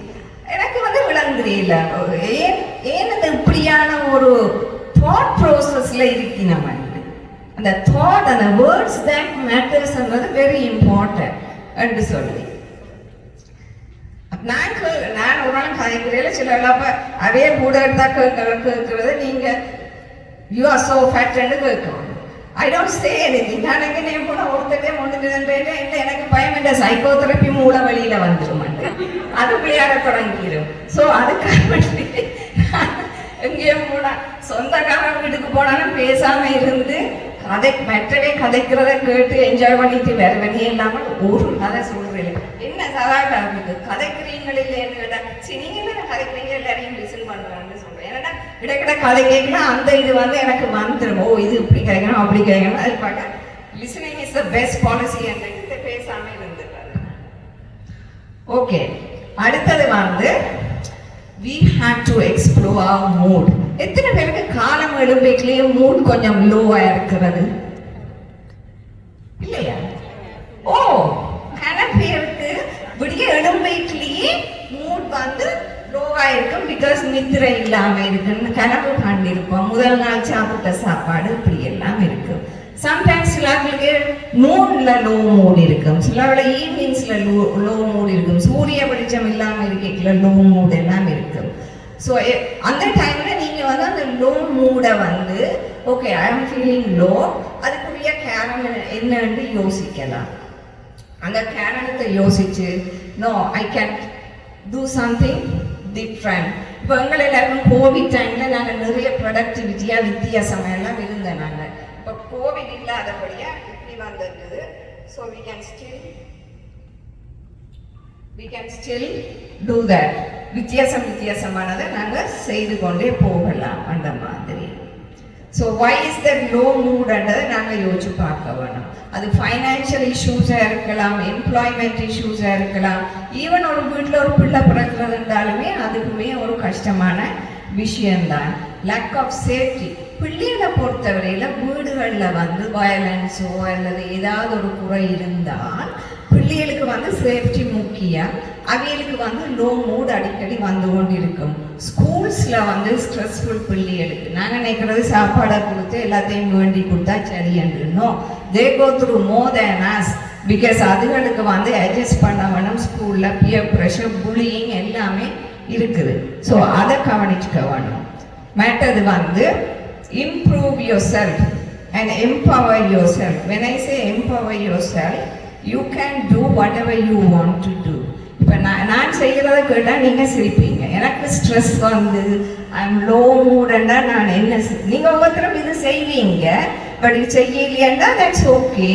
எனக்கு வந்து விளங்குறீல்ல ஏன் அந்த இப்படியான ஒரு தாட் ப்ராசஸ்ல இருக்கணும். அந்த தாட் அந்த words that matters very important என்று சொல்லி நான் ஒரு நாள் கதைக்கிறேன். சில அதே கூட எடுத்தா கேட்கறது நீங்க யூ ஆர் சோ ஃபேட்னு கேட்கணும். I don't say anything. நான் எங்கே போன ஒருத்தட்டே ஒன்றுன்னு இல்லை, எனக்கு பயம் இல்லை, சைக்கோதெரப்பி மூல வழியில வந்துடும், அது விளையாட தொடங்கிடும். ஸோ அதுக்காக எங்கேயும் போனா சொந்தக்காரன் வீட்டுக்கு போனாலும் பேசாம இருந்து மற்றவே கதைக்கிறத கேட்டு என்ஜாய் பண்ணிட்டு வேற வெளியே இல்லாமல் ஒரு கதை சொல்றேன். என்ன கதைக்கிறீங்களே இல்லைன்னு கேட்டா சரி நீங்க என்ன கதைக்கிறீங்க எல்லாரையும் லிசன் பண்றான்னு சொல்றேன். ஏன்னா இடக்கிட்ட கதை கேட்கலாம் அந்த இது வந்து எனக்கு வந்துடும். ஓ இது இப்படி கிடைக்கணும் அப்படி கிடைக்கணும் அது பார்க்க listening is the best policy என்று பேசாம இருந்துடுறாரு. ஓகே, அடுத்தது வந்து we have to explore our mood. எத்தனை பேருக்கு காலம் எழும்பைக்குள்ளேயே மூட் கொஞ்சம் லோவா இருக்கிறது இல்லையா? ஓ, கன பேருக்கு விடிய எழும்பைக்குள்ளேயே மூட் வந்து லோவா இருக்கும். பிகாஸ் நித்திரை இல்லாம இருக்குன்னு கனவு கண்டிருப்போம். முதல் நாள் சாப்பிட்ட சாப்பாடு இப்படி எல்லாம் இருக்கும். சம்டைம்ஸ் சிலர்களுக்கு நூன்ல லோ மூட் இருக்கும், சிலவள ஈவினிங்ஸ்ல லோ மூட் இருக்கும், சூரிய வெளிச்சம் இல்லாம இருக்கல லோ மூட் எல்லாம் இருக்கும். ஸோ அந்த டைம்ல நீங்க வந்து அந்த லோ மூடை வந்து ஓகே ஐ ஆம் ஃபீலிங் லோ, அதுக்குரிய காரணம் என்னன்னு யோசிக்கலாம். அந்த காரணத்தை யோசிச்சு no I can do something different. இப்போ எங்களை எல்லாருக்கும் கோவிட் டைம்ல நாங்கள் நிறைய ப்ரொடக்டிவிட்டியா வித்தியாசமா எல்லாம் இருந்தேன். நாங்கள் இப்போ கோவிட் இல்லாதபடியா இப்படி வந்திருக்குது. So we can still do that. வித்தியாசமானதை நாங்கள் செய்து கொண்டே போகலாம் அந்த மாதிரி. So why is that low mood என்றதை நாங்கள் யோசிச்சு பார்க்க வேணும். அது ஃபைனான்சியல் இஷ்யூஸாக இருக்கலாம், எம்ப்ளாய்மெண்ட் இஷ்யூஸாக இருக்கலாம், ஈவன் ஒரு வீட்டில் ஒரு பிள்ளை பிறக்கிறதுனாலுமே அதுக்குமே ஒரு கஷ்டமான விஷயம்தான். Lack of safety. பிள்ளைகளை பொறுத்தவரையில் வீடுகளில் வந்து வயலன்ஸோ அல்லது ஏதாவது ஒரு குறை இருந்தால் பிள்ளைகளுக்கு வந்து சேஃப்டி முக்கியம். அவைகளுக்கு வந்து லோ மூட் அடிக்கடி வந்து கொண்டு இருக்கும். ஸ்கூல்ஸில் வந்து ஸ்ட்ரெஸ்ஃபுல் பிள்ளைகளுக்கு நாங்கள் நினைக்கிறது சாப்பாடை கொடுத்து எல்லாத்தையும் வேண்டி கொடுத்தா சரி என்றுனோ they go through more than us. Because அதுகளுக்கு வந்து அட்ஜஸ்ட் பண்ண வேணும். ஸ்கூலில் பியர் ப்ரெஷர், புல்லியிங் எல்லாமே இருக்குது. ஸோ அதை கவனிச்சுக்க வேணும். மற்றது வந்து improve yourself and empower yourself. When I say empower yourself, you can do whatever you want to do. இப்போ நான் செய்கிறத கேட்டால் நீங்கள் சிரிப்பீங்க. எனக்கு ஸ்ட்ரெஸ் வந்து ஐம் லோ மூடண்டா நான் என்ன நீங்கள் ஒவ்வொருத்தரும் இது செய்வீங்க. பட் இது செய்யலையாண்டா தட்ஸ் ஓகே.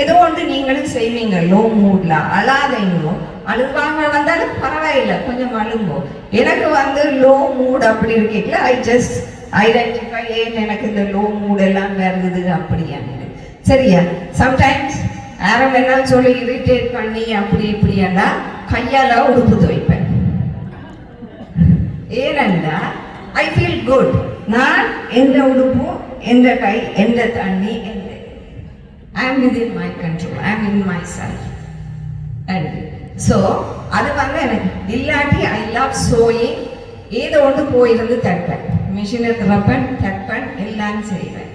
ஏதோ ஒன்று நீங்களும் செய்வீங்க லோ மூட்ல. அழாதைங்கோ, அழுவாங்க வந்தாலும் பரவாயில்லை, கொஞ்சம் அழுங்கோ. எனக்கு வந்து லோ மூட் அப்படி இருக்கீங்களா ஐ ஜஸ்ட் ஐடென்டிஃபை ஏன் எனக்கு இந்த லோ மூட் எல்லாம் வருது அப்படியான்னு. சரியா? சம்டைம்ஸ் யாரும் என்னன்னு சொல்லி இரிட்டேட் பண்ணி அப்படி இப்படின்னா கையால உடுப்பு துவைப்பேன். ஏனென்றா ஐ ஃபீல் குட். நான் எந்த உடுப்பு, எந்த கை, எந்த தண்ணி, எந்த ஐ ஆம் வித்இன் மை கண்ட்ரோல், ஐ ஆம் in my self. And so அது வந்து எனக்கு இல்லாட்டி ஐ லவ் சோயிங். ஏதோ ஒன்று போயிருந்து தைப்பேன், மிஷினை திறப்பேன், தைப்பேன், எல்லாம் செய்வேன்.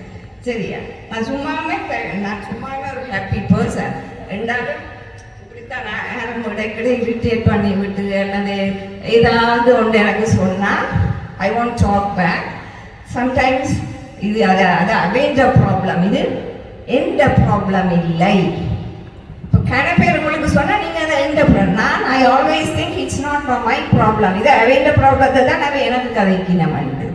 சரியா? நான் சும்மாவே ஒரு ஹாப்பி பர்சன். ரெண்டாலும் இப்படித்தான் நான் யாரும் இடைக்கிட இரிட்டேட் பண்ணி விட்டு அல்லது ஏதாவது ஒன்று எனக்கு சொன்னால் I want talk back. Sometimes இது அது அவேஞ்ச ப்ராப்ளம், இது எந்த ப்ராப்ளம் இல்லை. இப்போ பேர் உங்களுக்கு சொன்னால் நீங்கள் அதை எந்த ப்ராப்ளம், நான் I always think it's not my problem, இது அவேஞ்ச ப்ராப்ளத்தை தான் நான் எனக்கு கதைக்கினமண்டு.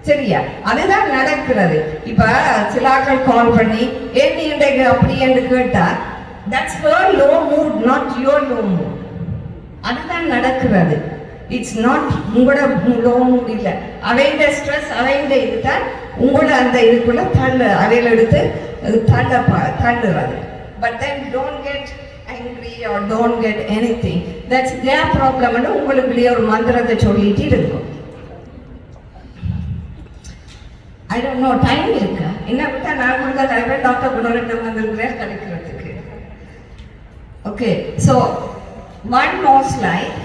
சரியா? அதுதான் நடக்கிறது. இப்ப சிலாக்கள் கால் பண்ணி ஏன் இன்றைக்கு அப்படி என்று கேட்டா that's her low mood, not your low mood. அதுதான் நடக்கிறது. இட்ஸ் நாட் உங்களோட லோ மூட் இல்லை. அவைந்த ஸ்ட்ரெஸ், அவைந்த இதுதான் உங்களோட அந்த இதுக்குள்ள அவையில் எடுத்து தள்ளுறது. But then don't get angry or don't get anything. That's their problem. உங்களுக்குள்ளேயே ஒரு மந்திரத்தை சொல்லிட்டு இருக்கும். I don't know, டைம் இருக்கா? என்ன விட்டா நான் கொடுத்தா தலைமை டாக்டர் குணரட்ன வந்திருக்கிறேன் கிடைக்கிறதுக்கு. Okay, so one more slide.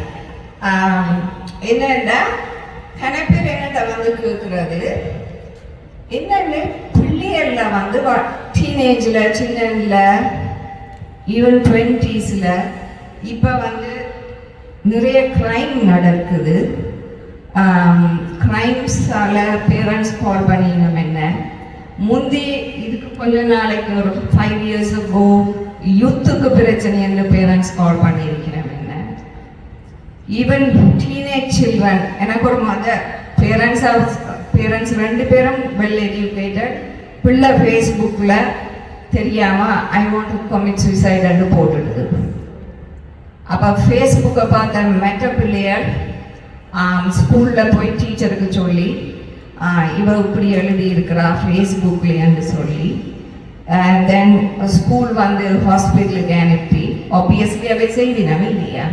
என்னென்னா கணப்பேர் என்னத்தை வந்து கேட்குறது என்னென்னு பிள்ளைகள்ல வந்து டீனேஜில், சின்னல, ஈவன் 20s இப்போ வந்து நிறைய க்ரைம் நடக்குது. கிரைம்ஸால் பேரண்ட்ஸ் கால் பண்ணிக்கணும். என்ன முந்தி இதுக்கு கொஞ்ச நாளைக்கு ஒரு 5 years ago யூத்துக்கு பிரச்சனை என்று பேரண்ட்ஸ் கால் பண்ணியிருக்கிறோம். என்ன ஈவன் டீனேஜ் சில்ட்ரன். எனக்கு ஒரு மதர் பேரண்ட்ஸ் 2 பேரும் வெல் எஜுகேட்டட். பிள்ளை ஃபேஸ்புக்கில் தெரியாமல் I want to commit suicide என்று போட்டுடுது. அப்போ ஃபேஸ்புக்கை பார்த்த மற்ற பிள்ளைகள் ஸ்கூலில் போய் டீச்சருக்கு சொல்லி இவ இப்படி எழுதி இருக்கிறா ஃபேஸ்புக்லேன்னு சொல்லி தென் ஸ்கூல் வந்து ஹாஸ்பிட்டலுக்கு அனுப்பி ஆப்வியஸ்லி அவை செய்தினமே இல்லையா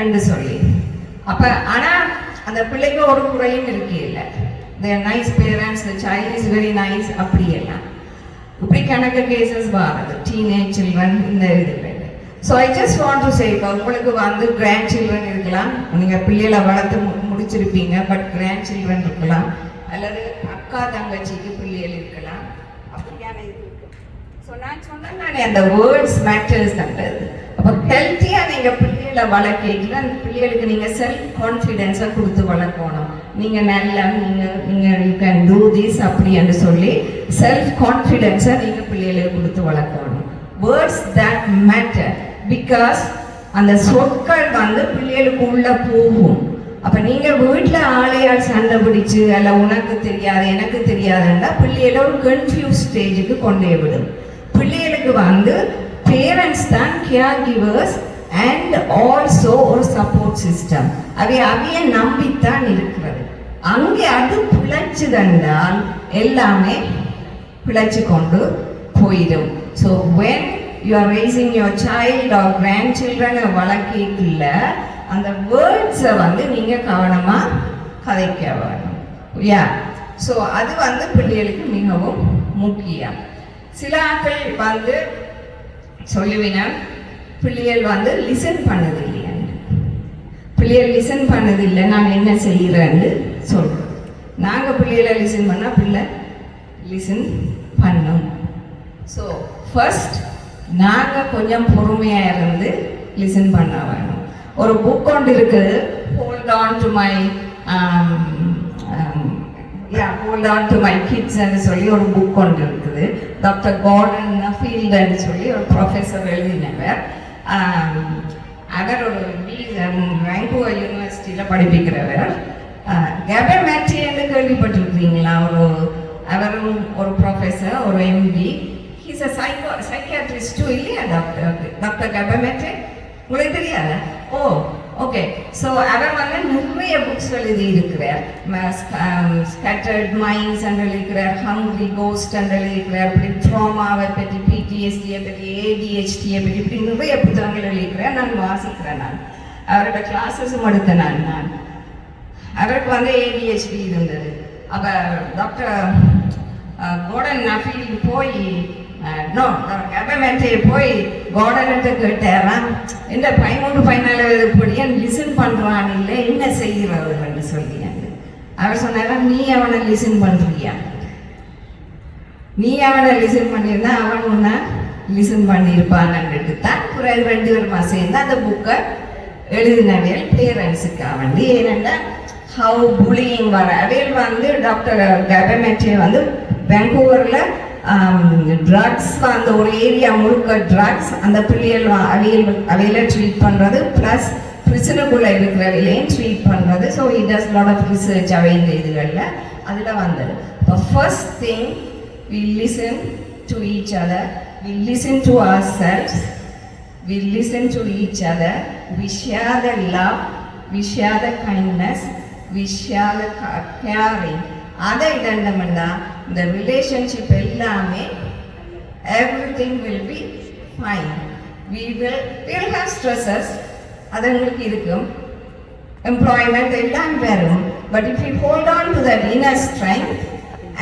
என்று சொல்லி அப்போ ஆனால் அந்த பிள்ளைக்கு ஒரு குறையும் இருக்கே இல்லை their nice parents the child is very nice அப்படியெல்லாம் இப்படி கணக்கு கேசஸ் வருது டீனேஜ் சில்ட்ரன் இந்த இதில் so I just want to say இப்போ உங்களுக்கு வந்து கிராண்ட் சில்ட்ரன் இருக்கலாம் நீங்கள் பிள்ளைகளை வளர்த்து முடிச்சிருப்பீங்க பட் கிராண்ட் சில்ட்ரன் இருக்கலாம் அல்லது அக்கா தங்கச்சிக்கு பிள்ளைகள் இருக்கலாம் அப்படியான இது இருக்கு ஸோ நான் சொன்னேன் அந்த வேர்ட்ஸ் மேட்டர்ஸ் தண்டது அப்போ ஹெல்த்தியாக நீங்கள் பிள்ளைகளை வளர்க்கல அந்த பிள்ளைகளுக்கு நீங்கள் செல்ஃப் கான்ஃபிடென்ஸை கொடுத்து வளர்க்கணும் நீங்கள் நல்லா நீங்கள் யூ கேன் டூ திஸ் அப்படின்னு சொல்லி செல்ஃப் கான்ஃபிடென்ஸை நீங்கள் பிள்ளைகளுக்கு கொடுத்து வளர்க்கணும் வேர்ட்ஸ் தட் மேட்டர் பிகாஸ் அந்த சொற்கள் வந்து பிள்ளைகளுக்கு உள்ள போகும் அப்போ நீங்கள் வீட்டில் ஆளையால் சண்டை பிடிச்சு அல்ல உனக்கு தெரியாது எனக்கு தெரியாதுன்னா பிள்ளைகளை ஒரு கன்ஃபியூஸ் ஸ்டேஜுக்கு கொண்டே விடும் பிள்ளைகளுக்கு வந்து பேரண்ட்ஸ் தான் கேர் கிவர்ஸ் அண்ட் ஆல்சோ ஒரு சப்போர்ட் சிஸ்டம் அவைய நம்பித்தான் இருக்கிறது அங்கே அது பிழைச்சுதென்றால் எல்லாமே பிழைச்சு கொண்டு போயிடும் so when you are raising your child or grand சில்ட்ரனை வளர்க்கல அந்த வேர்ட்ஸை வந்து நீங்கள் கவனமாக கதைக்க வேணும் யா ஸோ அது வந்து பிள்ளைகளுக்கு மிகவும் முக்கியம் சில ஆட்கள் வந்து சொல்லுவினா பிள்ளைகள் வந்து லிசன் பண்ணது இல்லையான்னு பிள்ளைகள் லிசன் பண்ணது இல்லை நான் என்ன செய்கிறேன்னு சொல்கிறோம் நாங்கள் பிள்ளைகளை லிசன் பண்ணால் பிள்ளை லிசன் பண்ணும் ஸோ ஃபர்ஸ்ட் நாங்கள் கொஞ்சம் பொறுமையாக இருந்து லிசன் பண்ண வேணும் ஒரு புக் ஒன்று இருக்குது hold on to my hold on to my கிட்ஸ்ன்னு சொல்லி ஒரு புக் ஒன்று இருக்குது டாக்டர் கார்டன் ஃபீல்டுன்னு சொல்லி ஒரு ப்ரொஃபஸர் எழுதினவர் அவர் ஒரு வேங்கூவர் யூனிவர்சிட்டியில் படிப்பிக்கிறவர் கெபமேட்ரின்னு கேள்விப்பட்டிருக்கிறீங்களா அவரும் ஒரு ப்ரொஃபஸர் ஒரு எம்டி ஹீஸ் அ சைக்கியாட்ரிஸ்ட் இல்லையா டாக்டர் கெபமேட்ரி உங்களுக்கு தெரியாத ஓ ஓகே ஸோ அவர் வந்து நிறைய புக்ஸ் எழுதி இருக்கிறார் ஸ்கேட்டர்ட் மைண்ட்ஸ் எழுதிக்கிறார் ஹங்க்ரி கோஸ்ட் எழுதிக்கிறார் இப்படி ட்ராமாவை பற்றி பிடிஎஸ்டியை பற்றி ஏடிஹெச்டியை பற்றி இப்படி நிறைய புத்தகங்கள் எழுதிக்கிறேன் நான் வாசிக்கிறேன் நான் அவரோட கிளாஸஸும் எடுத்தேன் நான் அவருக்கு வந்து ஏடிஹெச்டி இருந்தது அப்போ டாக்டர் கோர்டன் நஃபீல் போய் போய் கார்டன்கிட்ட கேட்டாராம் இந்த 13-14 படியான் லிசன் பண்ணுறான் இல்லை என்ன செய்கிறதுன்னு சொல்லியாங்க அவர் சொன்னாரா நீ அவனை லிசன் பண்ணுறியா நீ அவனை லிசன் பண்ணியிருந்தா அவன் உன்னை லிசன் பண்ணியிருப்பான்னு தான் பிறகு 2 பேருமா சேர்ந்து அந்த புக்கை எழுதினவியல் பேரண்ட்ஸுக்காக வேண்டி ஏனென்னா ஹவு புலியிங் வர அவையில் வந்து டாக்டர் கெபமேட்ரியை வந்து வேங்கூவரில் ட்ரக்ஸ் அந்த ஒரு ஏரியா முழுக்க ட்ரக்ஸ் அந்த பிள்ளைகள் அவையில ட்ரீட் பண்ணுறது ப்ளஸ் பிரிசனுக்குள்ளே இருக்கிறவையிலையும் ட்ரீட் பண்ணுறது so it does lot of research அவைந்த இதுகளில் அதில் வந்தது இப்போ first thing we listen to each other we listen to our selves we listen to each other we share the love we share the kindness we share the caring அதை இடண்டமெண்டா இந்த ரிலேஷன்ஷிப் எல்லாமே everything will be fine. We will have stresses அது உங்களுக்கு இருக்கும் employment எல்லாம் வரும் but if you hold on to that inner strength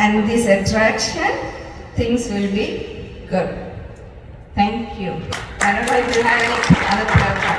and this attraction things will be good. Thank you. I don't know if you have any other questions.